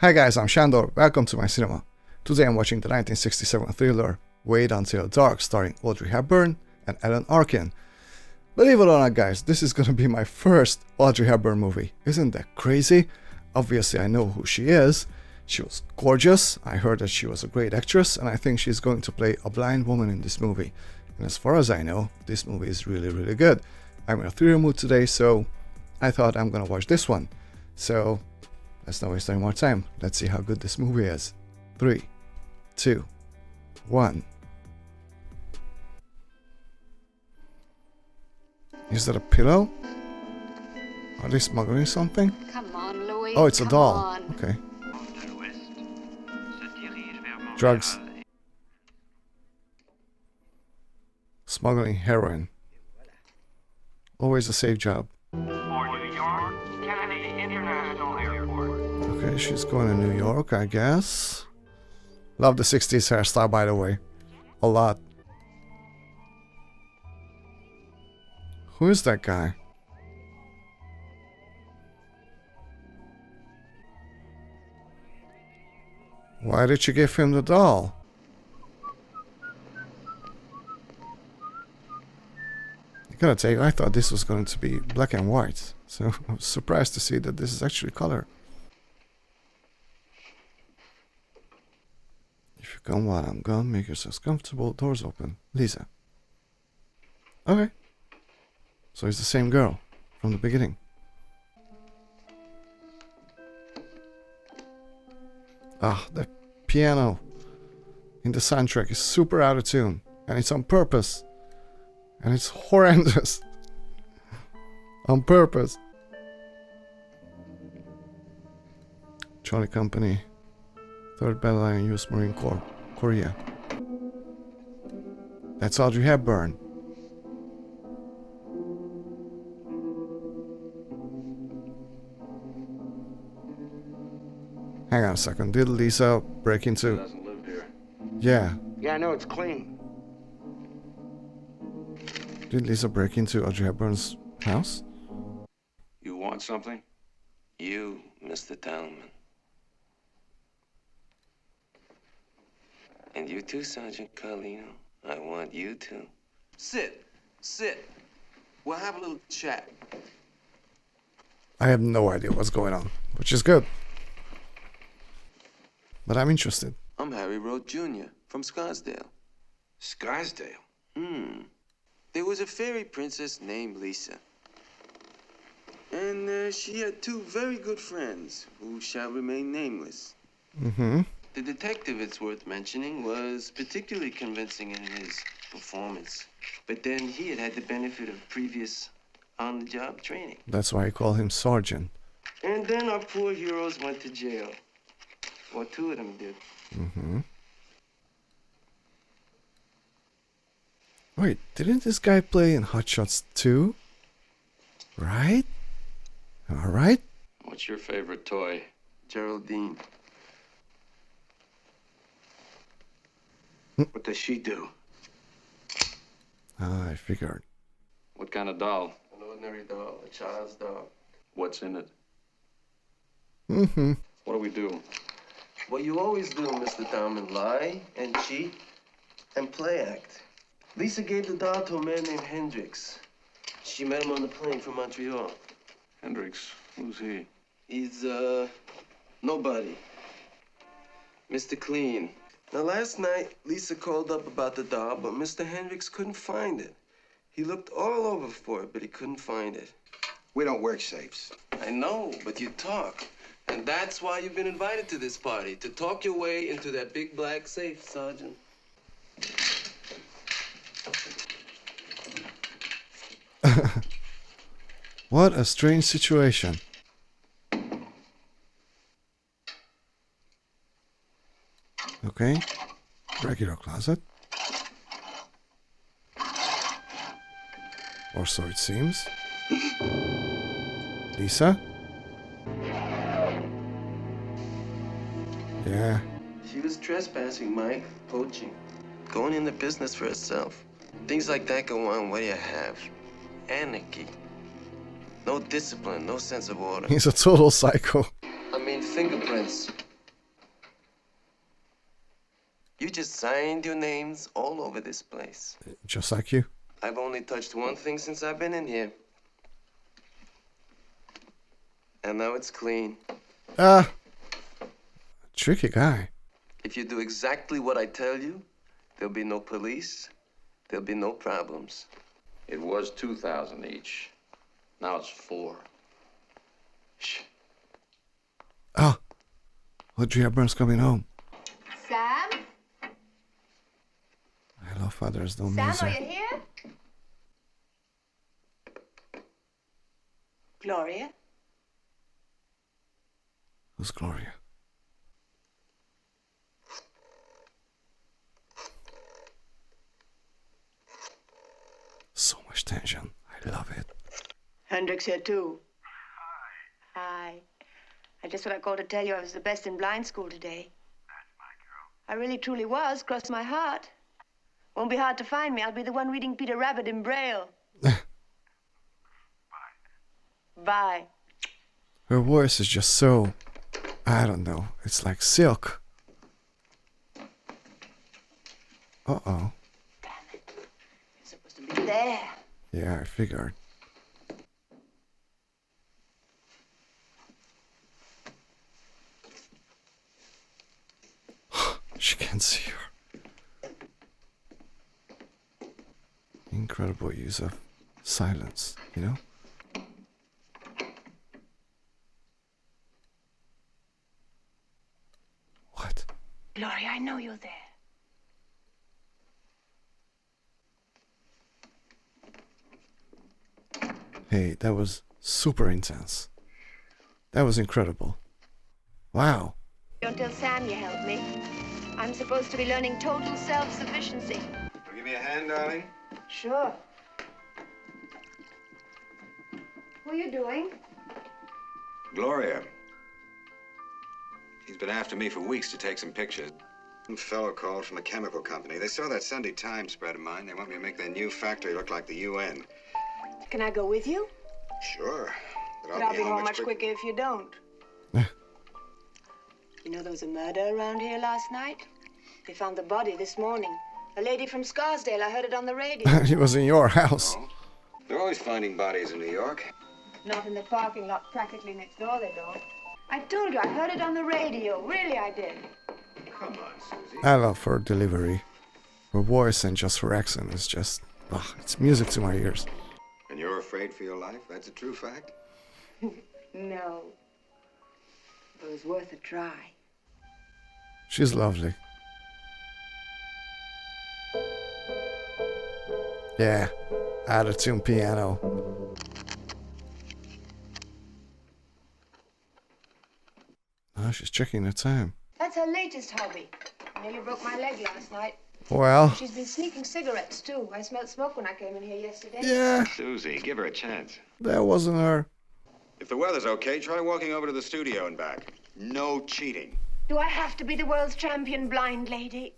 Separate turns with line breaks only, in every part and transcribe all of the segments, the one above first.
Hi guys, I'm Shandor. Welcome to my cinema. Today I'm watching the 1967 thriller Wait Until Dark starring Audrey Hepburn and Arkin. Believe it or not guys, this is gonna be my first Audrey Hepburn movie. Isn't that crazy? Obviously I know who she is. She was gorgeous, I heard that she was a great actress, and I think she's going to play a blind woman in this movie. And as far as I know, this movie is really good. I'm in a thriller mood today, so I thought I'm gonna watch this one. So let's not waste any more time. Let's see how good this movie is. 3, 2, 1. Is that a pillow? Are they smuggling something?
Come on, Louis.
Oh, it's a doll.
On.
Okay. Drugs. Smuggling heroin. Always a safe job. Okay, she's going to New York, I guess. Love the 60s hairstyle, by the way. A lot. Who is that guy? Why did you give him the doll? I gotta tell you, I thought this was going to be black and white. So I was surprised to see that this is actually color. If you come while I'm gone, make yourselves comfortable. Doors open. Lisa. Okay. So it's the same girl from the beginning. Ah, the piano in the soundtrack is super out of tune. And it's on purpose. And it's horrendous. On purpose. Charlie Company. 3rd Battalion U.S. Marine Corps. Korea. That's Audrey Hepburn. Hang on a second. Did Lisa break into...
Doesn't live here.
Yeah.
Yeah, I know, it's clean.
Did Lisa break into Audrey Hepburn's house?
You want something?
You, Mr. Talman. And you too, Sergeant Carlino. I want you to.
Sit. We'll have a little chat.
I have no idea what's going on, which is good. But I'm interested.
I'm Harry Road Jr. from Scarsdale.
Scarsdale?
There was a fairy princess named Lisa. And she had 2 very good friends who shall remain nameless.
The detective, it's worth mentioning, was particularly convincing in his performance. But then he had had the benefit of previous on-the-job training.
That's why I call him Sergeant.
And then our poor heroes went to jail. Or 2 of them did.
Wait, didn't this guy play in Hot Shots 2? Right? Am I right?
What's your favorite toy?
Geraldine.
What does she do?
Ah, I figured.
What kind of doll?
An ordinary doll, a child's doll.
What's in it? What do we do?
What you always do, Mr. Talman, lie and cheat and play act. Lisa gave the doll to a man named Hendrix. She met him on the plane from Montreal.
Hendrix, who's he?
He's, nobody. Mr. Clean. Now, last night, Lisa called up about the doll, but Mr. Hendrix couldn't find it. He looked all over for it, but he couldn't find it.
We don't work safes.
I know, but you talk. And that's why you've been invited to this party, to talk your way into that big black safe, Sergeant.
What a strange situation. Okay. Regular closet. Or so it seems. Lisa? Yeah.
She was trespassing, Mike, poaching, going into business for herself. Things like that go on where you have anarchy. No discipline, no sense of order.
He's a total psycho.
I mean, fingerprints.
You just signed your names all over this place.
Just like you.
I've only touched one thing since I've been in here. And now it's clean.
Tricky guy.
If you do exactly what I tell you, there'll be no police, there'll be no problems.
It was 2,000 each. Now it's 4. Shh.
Ah, Audrey Hepburn's coming home.
Sam?
I love Father's Day
Sam, are
music.
you here? Gloria?
Who's Gloria? So much tension. I love it.
Hendricks here too. Hi. I just what I called to tell you I was the best in blind school today.
That's my girl.
I really truly was, cross my heart. Won't be hard to find me. I'll be the one reading Peter Rabbit in Braille.
Bye.
Bye.
Her voice is just so, I don't know, it's like silk. Uh-oh.
Damn it. You're supposed to be there.
Yeah, I figured. She can't see her. Incredible use of silence, you know? What?
Gloria, I know you're there.
Hey, that was super intense. That was incredible. Wow.
Don't tell Sam you helped me. I'm supposed to be learning total self-sufficiency.
Give me a hand, darling.
Sure. What are you doing?
Gloria. He's been after me for weeks to take some pictures. Some fellow called from a chemical company. They saw that Sunday Times spread of mine. They want me to make their new factory look like the UN.
Can I go with you?
Sure.
But I'll be home much quicker if you don't. You know there was a murder around here last night? They found the body this morning. A lady from Scarsdale. I heard it on the radio.
It was in your house.
Oh. They're always finding bodies in New York.
Not in the parking lot practically next door, they don't. I told you, I heard it on the radio. Really, I did.
Come on, Susie.
I love her delivery. Her voice and just her accent is just, it's music to my ears.
And you're afraid for your life? That's a true fact?
No. But it was worth a try.
She's lovely. Yeah, out-of-tune piano. Oh, she's checking the time.
That's her latest hobby. I nearly broke my leg last night.
Well,
She's been sneaking cigarettes, too. I smelled smoke when I came in here yesterday.
yeah,
Susie, give her a chance.
that wasn't her.
If the weather's okay, try walking over to the studio and back. No cheating.
Do I have to be the world's champion blind lady?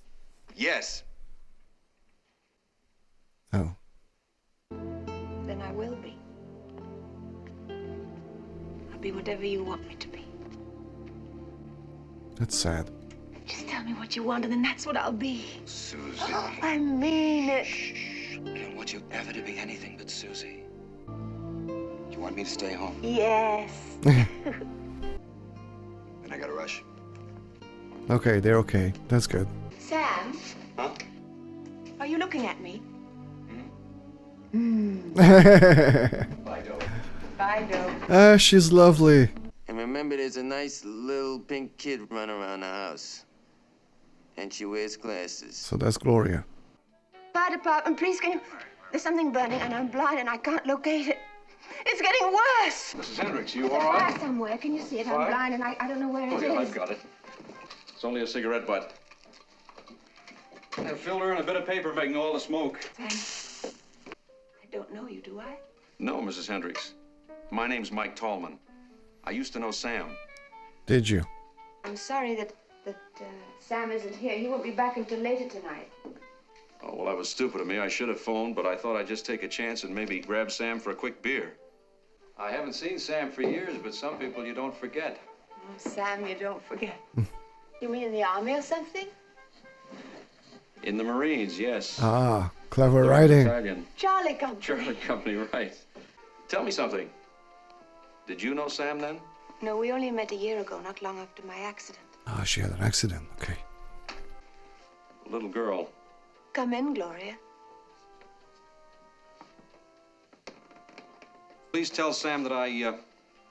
Yes.
Oh,
Then I will be. I'll be whatever you want me to be.
that's sad.
Just tell me what you want, and then that's what I'll be.
Susie.
Oh, I mean it.
Can't want you ever to be anything but Susie. You want me to stay home?
Yes.
Then I gotta rush.
Okay, they're okay. That's good.
Sam,
Huh?
are you looking at me?
She's lovely.
And remember, there's a nice little pink kid running around the house. And she wears glasses.
So that's Gloria.
Fire department, please can you... There's something burning and I'm blind and I can't locate it. It's getting worse.
Mrs. Hendricks, you
There's
all
a fire
right?
somewhere. Can you see it? I'm
Fire?
blind and I don't know where
Oh,
it
yeah,
is.
I've got it. It's only a cigarette butt. A filter and a bit of paper making all the smoke.
Sam, I don't know you, do I?
No, Mrs. Hendricks. My name's Mike Tallman. I used to know Sam.
Did you?
I'm sorry that Sam isn't here. He won't be back until later tonight.
Oh, well, that was stupid of me. I should have phoned, but I thought I'd just take a chance and maybe grab Sam for a quick beer. I haven't seen Sam for years, but some people you don't forget.
Oh, Sam, you don't forget. You mean in the army or something?
In the Marines, yes.
Ah, clever
Third
writing.
Battalion.
Charlie Company.
Charlie Company, right. Tell me something. Did you know Sam then?
No, we only met a year ago, not long after my accident.
Ah, she had an accident. Okay.
A little girl.
Come in, Gloria.
Please tell Sam that I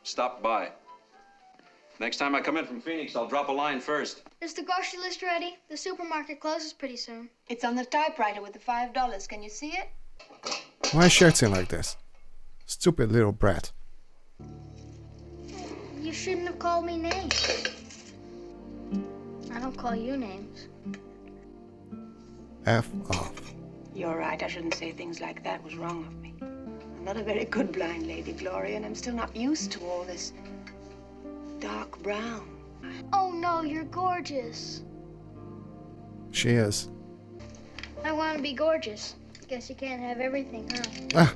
stopped by. Next time I come in from Phoenix, I'll drop a line first.
Is the grocery list ready? The supermarket closes pretty soon.
It's on the typewriter with the $5. Can you see it?
Why is she acting like this? Stupid little brat.
You shouldn't have called me names. I don't call you names.
F off.
You're right. I shouldn't say things like that. It was wrong of me. I'm not a very good blind lady, Gloria, and I'm still not used to all this dark brown.
Oh no, you're gorgeous.
She is.
I want to be gorgeous. Guess you can't have everything, huh?
Ah,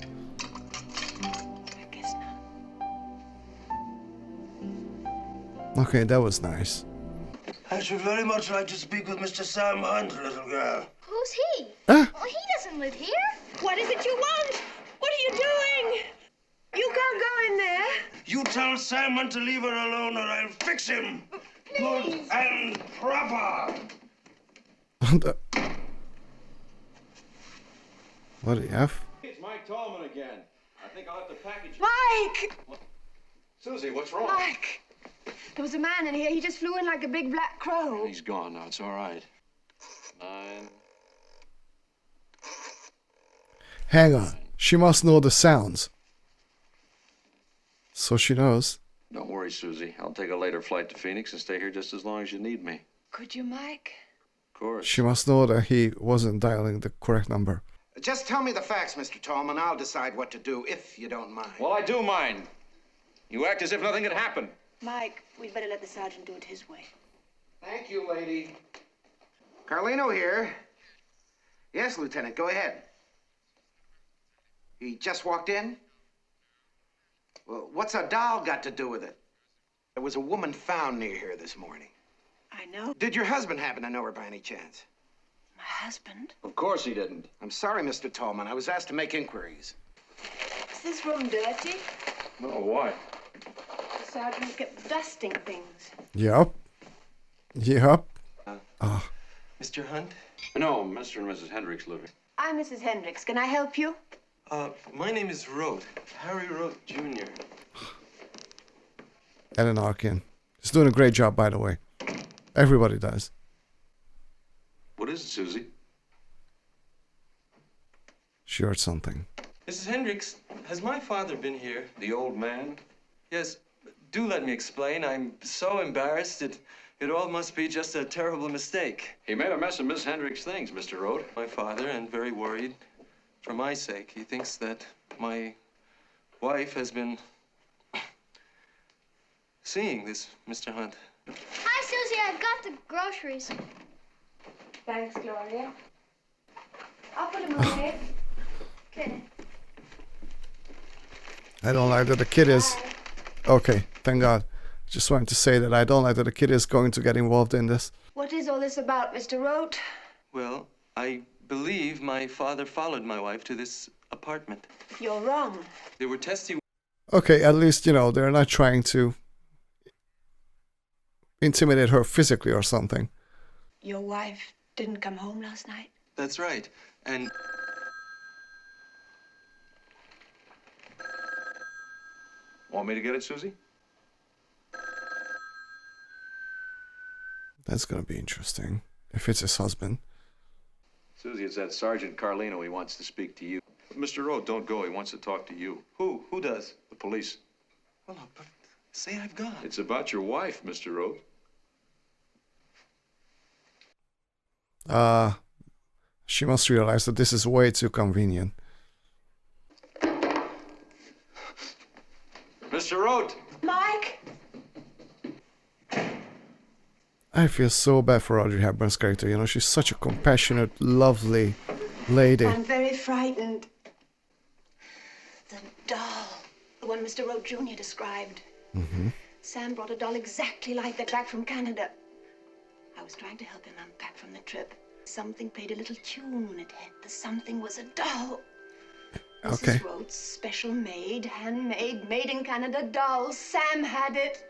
I guess not.
okay, that was nice.
I should very much like to speak with Mr. Sam Hunt, little girl.
Who's he?
Ah,
Oh, he doesn't live here.
What is it you want? What are you doing? You can't go in there.
You tell Sam Hunt to leave her alone or I'll fix him. Good and proper.
what the F?
It's Mike Tallman again. I think I'll have to package.
Mike!
Susie, what's wrong?
Mike! There was a man in here. He just flew in like a big black crow.
He's gone now. It's all right. 9.
Hang on. She must know the sounds. So she knows.
Don't worry, Susie. I'll take a later flight to Phoenix and stay here just as long as you need me.
Could you, Mike?
Of course.
She must know that he wasn't dialing the correct number.
Just tell me the facts, Mr. Tallman. I'll decide what to do, if you don't mind.
Well, I do mind. You act as if nothing had happened.
Mike, we'd better let the sergeant do it his way.
Thank you, lady. Carlino here. Yes, Lieutenant, go ahead. He just walked in? Well, what's a doll got to do with it? There was a woman found near here this morning.
I know.
Did your husband happen to know her by any chance?
My husband?
Of course he didn't.
I'm sorry, Mr. Tallman. I was asked to make inquiries.
Is this room dirty?
No, why?
The sergeant kept dusting things.
Yup. Yup. Ah,
Mr. Hunt?
No, Mr. and Mrs. Hendricks live here.
I'm Mrs. Hendricks. Can I help you?
My name is Rote. Harry Rote Jr.
Ellen Arkin. He's doing a great job, by the way. Everybody does.
What is it, Susie?
She heard something.
Mrs. Hendricks, has my father been here?
The old man?
Yes. Do let me explain. I'm so embarrassed. It all must be just a terrible mistake.
He made a mess of Miss Hendricks' things, Mr. Rote.
My father, and very worried. For my sake, he thinks that my wife has been seeing this Mr. Hunt.
Hi, Susie. I've got the groceries.
Thanks, Gloria. I'll put him away.
Okay.
I don't like that the kid is... Okay, thank God. Just wanted to say that I don't like that the kid is going to get involved in this.
What is all this about, Mr. Rote?
Well, I believe my father followed my wife to this apartment.
You're wrong.
There were testy...
Okay, at least, you know, they're not trying to intimidate her physically or something.
Your wife didn't come home last night?
That's right. And...
Want me to get it, Susie?
That's gonna be interesting. If it's his husband.
Susie, it's that Sergeant Carlino. He wants to speak to you. Mr. Rote, don't go. He wants to talk to you.
Who? Who does?
The police.
Well, no, but say I've gone.
It's about your wife, Mr. Rote.
She must realize that this is way too convenient.
Mr. Rote!
Mike!
I feel so bad for Audrey Hepburn's character. You know, she's such a compassionate, lovely lady.
I'm very frightened. The doll, the one Mr. Rote Jr. described.
Mm-hmm.
Sam brought a doll exactly like that back from Canada. I was trying to help him unpack from the trip. Something played a little tune when it hit. The something was a doll.
Okay.
Mrs. Rhodes' special made, handmade, made in Canada doll. Sam had it.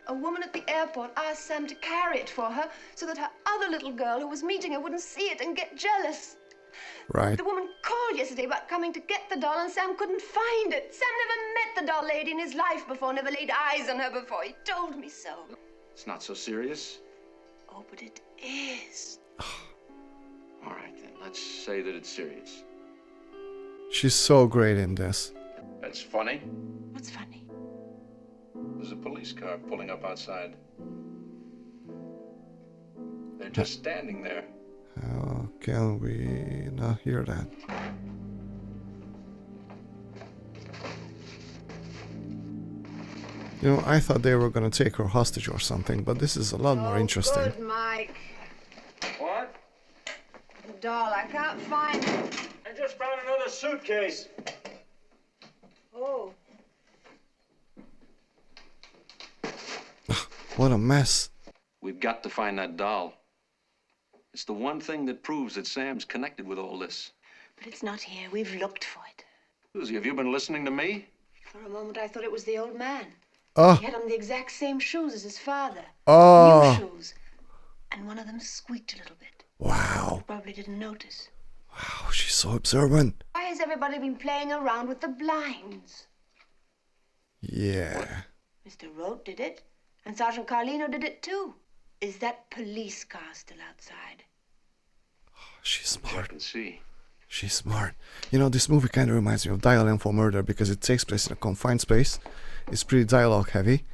A woman at the airport asked Sam to carry it for her so that her other little girl who was meeting her wouldn't see it and get jealous.
Right.
The woman called yesterday about coming to get the doll, and Sam couldn't find it. Sam never met the doll lady in his life before, never laid eyes on her before. He told me so.
It's not so serious.
Oh, but it is.
All right, then. Let's say that it's serious.
She's so great in this.
That's funny.
What's funny?
There's a police car pulling up outside. They're just standing there.
How can we not hear that? You know, I thought they were gonna take her hostage or something, but this is a lot more interesting.
Good, Mike.
What?
The doll, I can't find it.
I just found another suitcase.
Oh.
What a mess.
We've got to find that doll. It's the one thing that proves that Sam's connected with all this.
But it's not here. We've looked for it.
Susie, have you been listening to me?
For a moment, I thought it was the old man.
Oh,
He had on the exact same shoes as his father.
oh,
New shoes. And one of them squeaked a little bit.
wow.
Probably didn't notice.
Wow, she's so observant.
Why has everybody been playing around with the blinds?
Yeah.
Mr. Rote did it, and Sergeant Carlino did it too. Is that police car still outside?
She's
I
smart.
can see.
She's smart. You know, this movie kind of reminds me of Dial M for Murder because it takes place in a confined space. It's pretty dialogue heavy.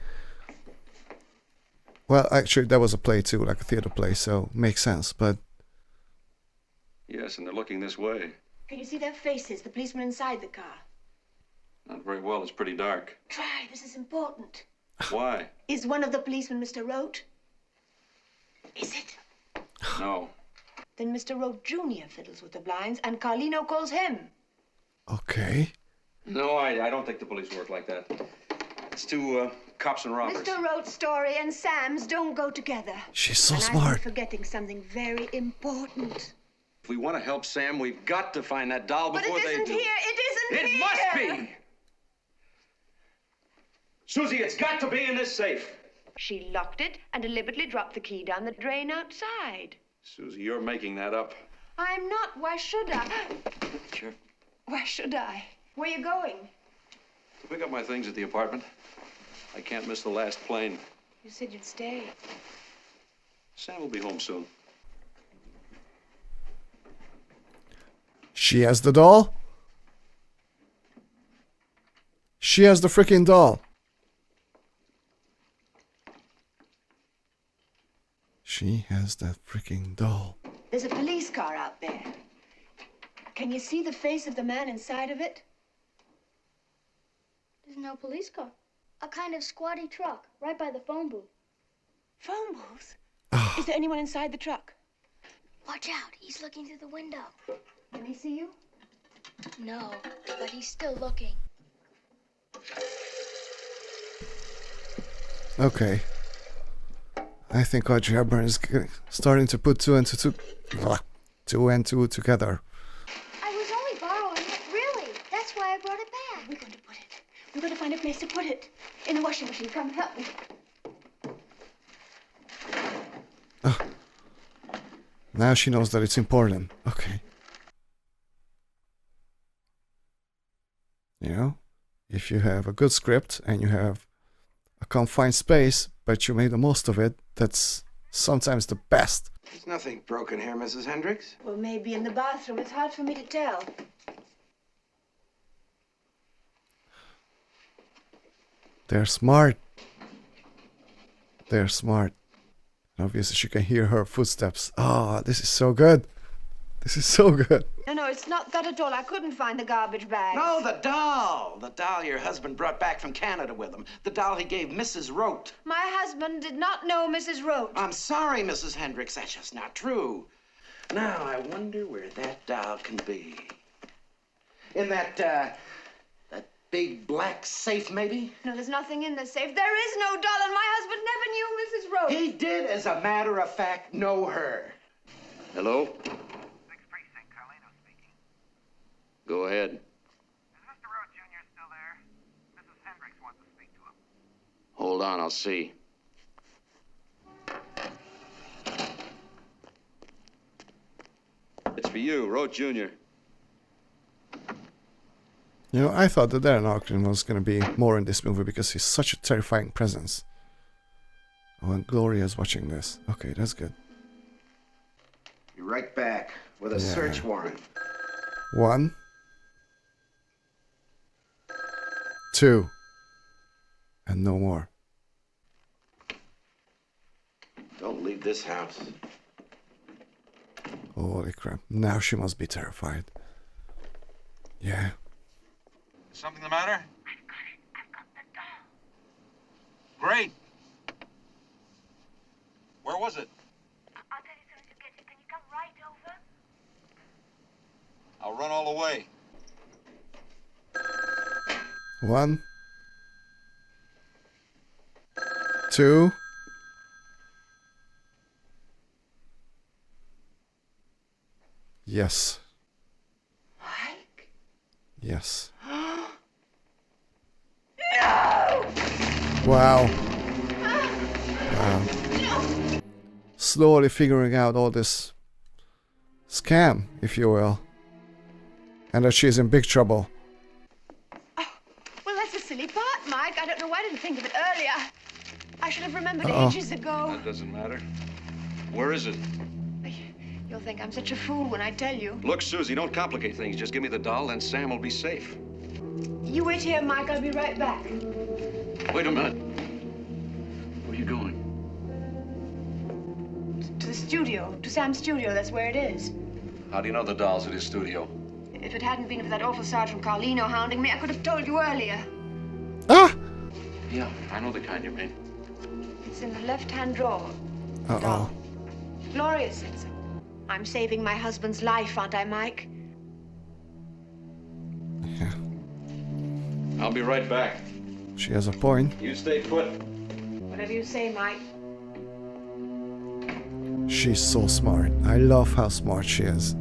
Well, actually, that was a play too, like a theater play, so makes sense. But
Yes, and they're looking this way.
Can you see their faces, the policemen inside the car?
Not very well. It's pretty dark.
Try, this is important.
Why?
Is one of the policemen Mr. Rote? Is it?
No.
Then Mr. Rote Jr. fiddles with the blinds, and Carlino calls him.
okay.
No, I don't think the police work like that. It's two cops and robbers.
Mr. Rote's story and Sam's don't go together.
She's so
and
smart.
I'm forgetting something very important.
If we want to help Sam, we've got to find that doll
But
before
it
they
isn't
do.
here. It isn't
It
here.
must be! Susie, it's got to be in this safe.
She locked it and deliberately dropped the key down the drain outside.
Susie, you're making that up.
I'm not. Why should I?
Sure.
Why should I? Where you going?
To pick up my things at the apartment. I can't miss the last plane.
You said you'd stay.
Sam will be home soon.
She has the doll? She has the freaking doll. She has that freaking doll.
There's a police car out there. Can you see the face of the man inside of it?
There's no police car. A kind of squatty truck right by the phone booth.
Phone booth? Is there anyone inside the truck?
Watch out, he's looking through the window.
Can he see you?
No, but he's still looking.
Okay. I think Audrey Hepburn is starting to put two and two together.
I was only borrowing it, really. That's why I brought it back.
We're going to put it. We're going to find a place to put it. In the washing machine. Come, help me.
Now she knows that it's important. Okay. You know, if you have a good script and you have a confined space, but you made the most of it, that's sometimes the best.
There's nothing broken here, Mrs. Hendricks.
Well, maybe in the bathroom. It's hard for me to tell.
They're smart. They're smart. Obviously, she can hear her footsteps. Ah, this is so good. This is so good.
No, it's not that at all. I couldn't find the garbage bag.
No, the doll. The doll your husband brought back from Canada with him. The doll he gave Mrs. Rote.
My husband did not know Mrs. Rote.
I'm sorry, Mrs. Hendricks. That's just not true. Now, I wonder where that doll can be. In that big black safe, maybe?
No, there's nothing in the safe. There is no doll, and my husband never knew Mrs. Rote.
He did, as a matter of fact, know her.
Hello?
6th Precinct, Carlino speaking.
Go ahead.
Is Mr. Rowe Jr. still there? Mrs. Hendricks wants to speak to him.
Hold on, I'll see. It's for you, Rowe Jr.
You know, I thought that Darren Arkin was going to be more in this movie because he's such a terrifying presence. Oh, and Gloria's watching this. Okay, that's good.
Be right back with a search warrant.
1, 2, and no more.
Don't leave this house.
Holy crap. Now she must be terrified. Yeah.
Is something the matter?
I've got the doll.
Great. Where was it?
I'll tell you as soon as you get here. Can you come right over?
I'll run all the way.
1, 2. Yes.
Mike?
Yes.
No!
Wow. Wow. Slowly figuring out all this scam, if you will. And that she's in big trouble.
Well, that's a silly part, Mike. I don't know why I didn't think of it earlier. I should have remembered ages ago.
That doesn't matter. Where is it?
You'll think I'm such a fool when I tell you.
Look, Susie, don't complicate things. Just give me the doll, then Sam will be safe.
You wait here, Mike. I'll be right back.
Wait a minute. Where are you going?
To the studio. To Sam's studio. That's where it is.
How do you know the doll's at his studio?
If it hadn't been for that awful Sergeant Carlino hounding me, I could have told you earlier.
Ah!
Yeah, I know the kind you mean.
It's in the left-hand drawer.
Uh-oh.
Gloria said so. I'm saving my husband's life, aren't I, Mike?
Yeah.
I'll be right back.
She has a point.
You stay put.
Whatever you say, Mike.
She's so smart. I love how smart she is.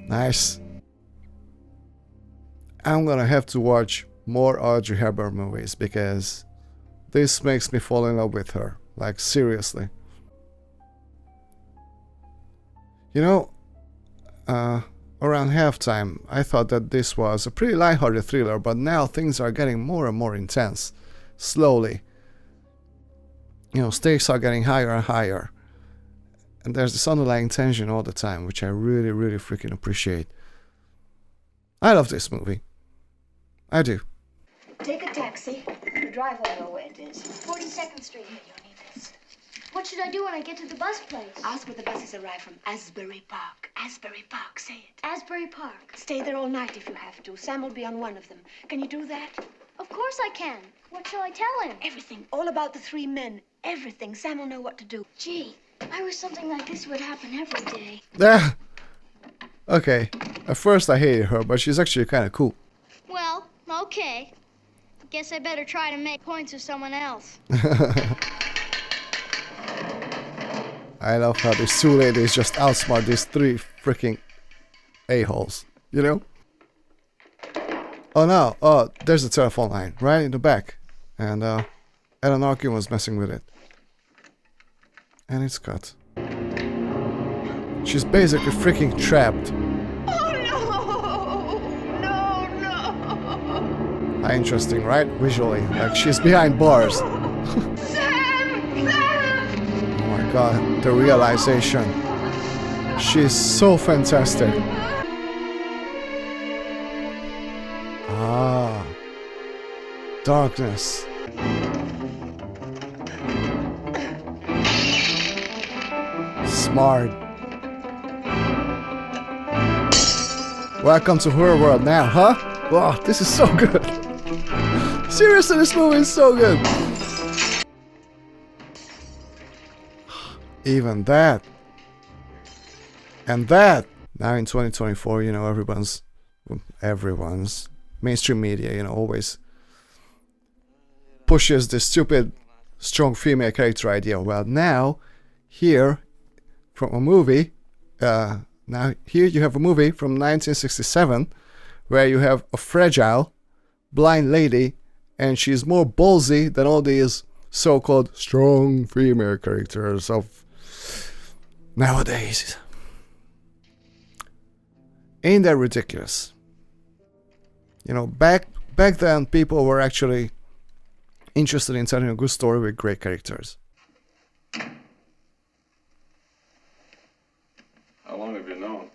Nice. I'm gonna have to watch more Audrey Hepburn movies because this makes me fall in love with her. Like, seriously. You know, around halftime, I thought that this was a pretty lighthearted thriller, but now things are getting more and more intense. Slowly. You know, stakes are getting higher and higher. And there's this underlying tension all the time, which I really, really freaking appreciate. I love this movie. I do.
Take a taxi. The driver will know where it is.
42nd Street.
You'll need this.
What should I do when I get to the bus place?
Ask where the buses arrive from. Asbury Park. Asbury Park. Say it.
Asbury Park.
Stay there all night if you have to. Sam will be on one of them. Can you do that?
Of course I can. What shall I tell him?
Everything. All about the three men. Everything. Sam will know what to do.
Gee, I wish something like this would happen every day.
Ah! Okay. At first I hated her, but she's actually kind of cool.
Well, okay. Guess I better try to make points with someone else.
I love how these two ladies just outsmart these three freaking a-holes, you know? Oh no, oh, there's a telephone line right in the back. And Alan Arkin was messing with it. And it's cut. She's basically freaking trapped.
Oh, no! No, no!
Interesting, right? Visually, like she's behind bars.
Sam! Sam!
Oh my god, the realization. She's so fantastic. Ah. Darkness. Smart. Welcome to her world now, huh? Wow, this is so good. Seriously, this movie is so good. Even that. And that. Now in 2024, you know, everyone's mainstream media, you know, always pushes this stupid strong female character idea. Well, now, here, from a movie, now here you have a movie from 1967 where you have a fragile, blind lady, and she's more ballsy than all these so-called strong female characters of nowadays. Ain't that ridiculous? You know, back then people were actually interested in telling a good story with great characters.
How long have you known?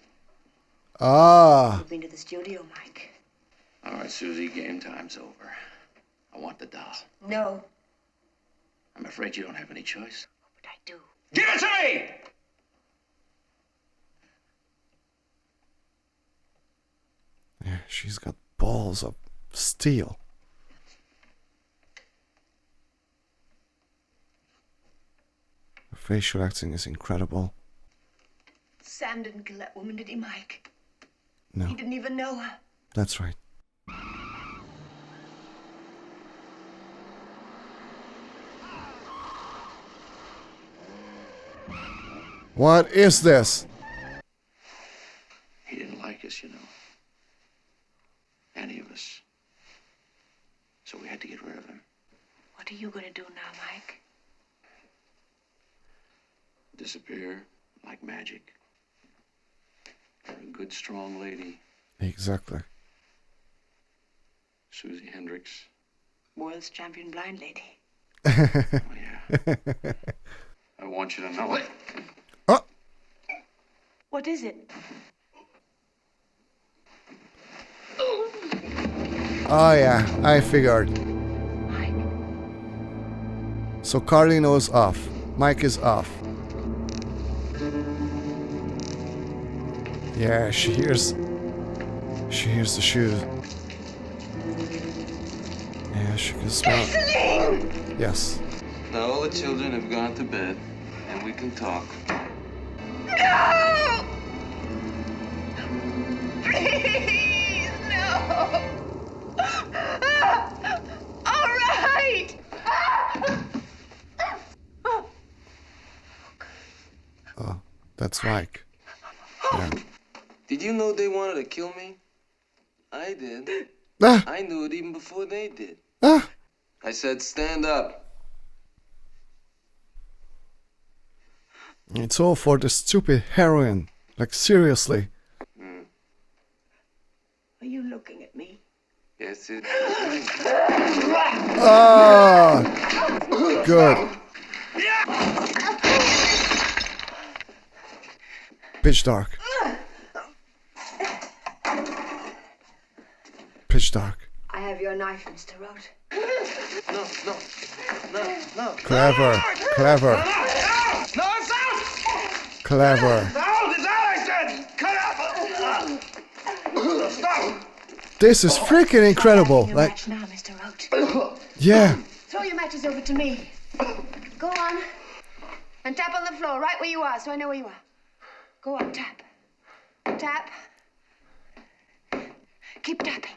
Ah.
You've been to the studio, Mike.
All right, Susie, game time's over. I want the doll.
No,
I'm afraid you don't have any choice.
but I do.
Give it to me!
Yeah, she's got balls of steel. Her facial acting is incredible.
Sam didn't kill that woman, did he, Mike?
No,
He didn't even know her.
that's right. What is this?
He didn't like us, you know. Any of us. So we had to get rid of him.
What are you going to do now, Mike?
Disappear like magic. You're a good, strong lady,
Exactly.
Susie Hendricks.
World's champion blind lady.
Oh, yeah. I want you to know it.
Oh,
What is it?
oh yeah, I figured.
Mike.
So Carlino's off. Mike is off. Yeah, she hears the shoes. Yeah, she can smell. Yes.
Now all the children have gone to bed, and we can talk.
No! Please, no! All right!
Oh, that's Mike. Yeah.
Did you know they wanted to kill me? I did.
Ah,
I knew it even before they did.
ah.
I said, stand up.
It's all for the stupid heroin. Like, seriously.
Are you looking at me?
Yes, it.
Ah! Good. Pitch dark. Pitch dark.
I have your knife, Mr. Rote.
No, no, no, no.
Clever. Clever.
No, it's out!
Clever.
No, it's out, I said! Cut out! Stop!
This is freaking incredible.
Your
Like,
match now, Mr. Rote.
yeah.
Throw your matches over to me. Go on. And tap on the floor right where you are so I know where you are. Go on, tap. Tap. Keep tapping.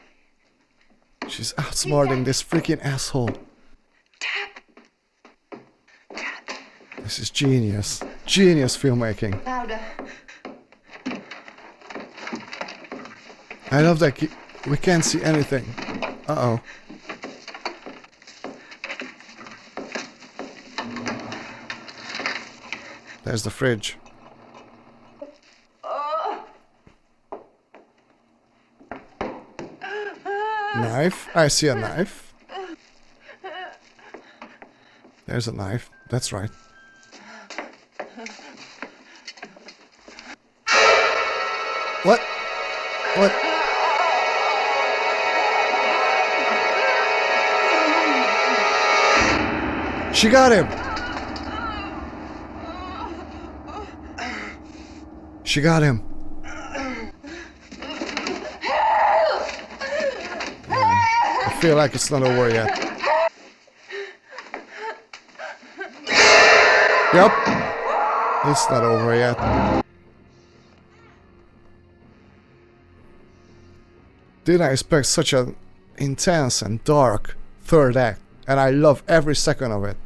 She's outsmarting this freaking asshole.
Tap. Tap.
This is genius. Genius filmmaking.
Louder.
I love that we can't see anything. Uh-oh. There's the fridge. Knife. I see a knife. There's a knife. That's right. What? What? She got him. She got him. I feel like it's not over yet. Yep. It's not over yet. Didn't I expect such an intense and dark third act? And I love every second of it.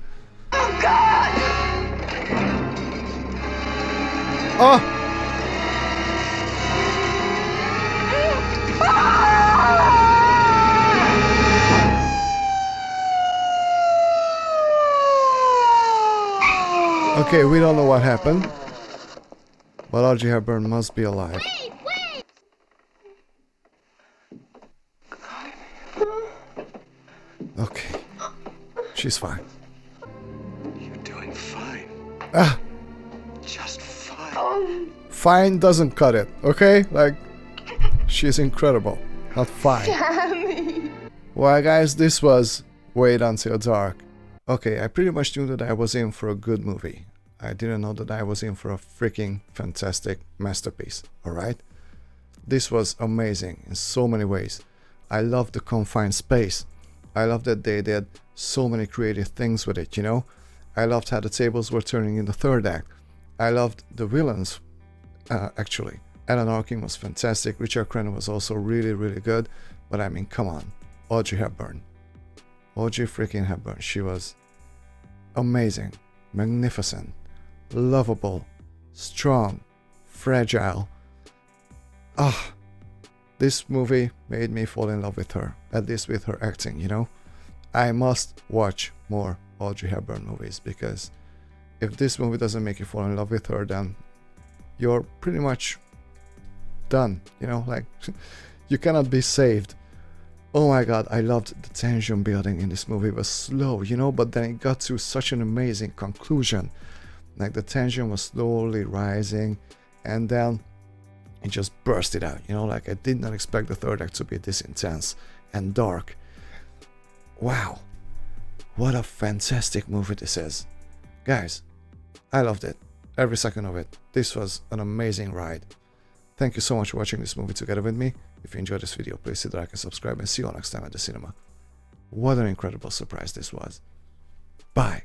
Oh! Okay, we don't know what happened, but Audrey Hepburn must be alive. Okay, she's fine.
You're doing fine.
Ah,
Just fine.
fine doesn't cut it, okay? Like, she's incredible, not fine. Well, guys, this was Wait Until Dark. Okay, I pretty much knew that I was in for a good movie. I didn't know that I was in for a freaking fantastic masterpiece, alright? This was amazing in so many ways. I love the confined space. I love that they did so many creative things with it, you know? I loved how the tables were turning in the third act. I loved the villains, actually. Alan Arkin was fantastic. Richard Crenna was also really, really good. But I mean, come on. Audrey Hepburn. Audrey freaking Hepburn. She was amazing, magnificent, lovable, strong, fragile. Ah, this movie made me fall in love with her, at least with her acting, you know? I must watch more Audrey Hepburn movies, because if this movie doesn't make you fall in love with her, then you're pretty much done, you know? Like, you cannot be saved. Oh my god, I loved the tension building in this movie. It was slow, you know, but then it got to such an amazing conclusion. Like, the tension was slowly rising, and then it just bursted out, you know? Like, I did not expect the third act to be this intense and dark. Wow, what a fantastic movie this is. Guys, I loved it, every second of it. This was an amazing ride. Thank you so much for watching this movie together with me. If you enjoyed this video, please hit like and subscribe, and see you all next time at the cinema. What an incredible surprise this was. Bye.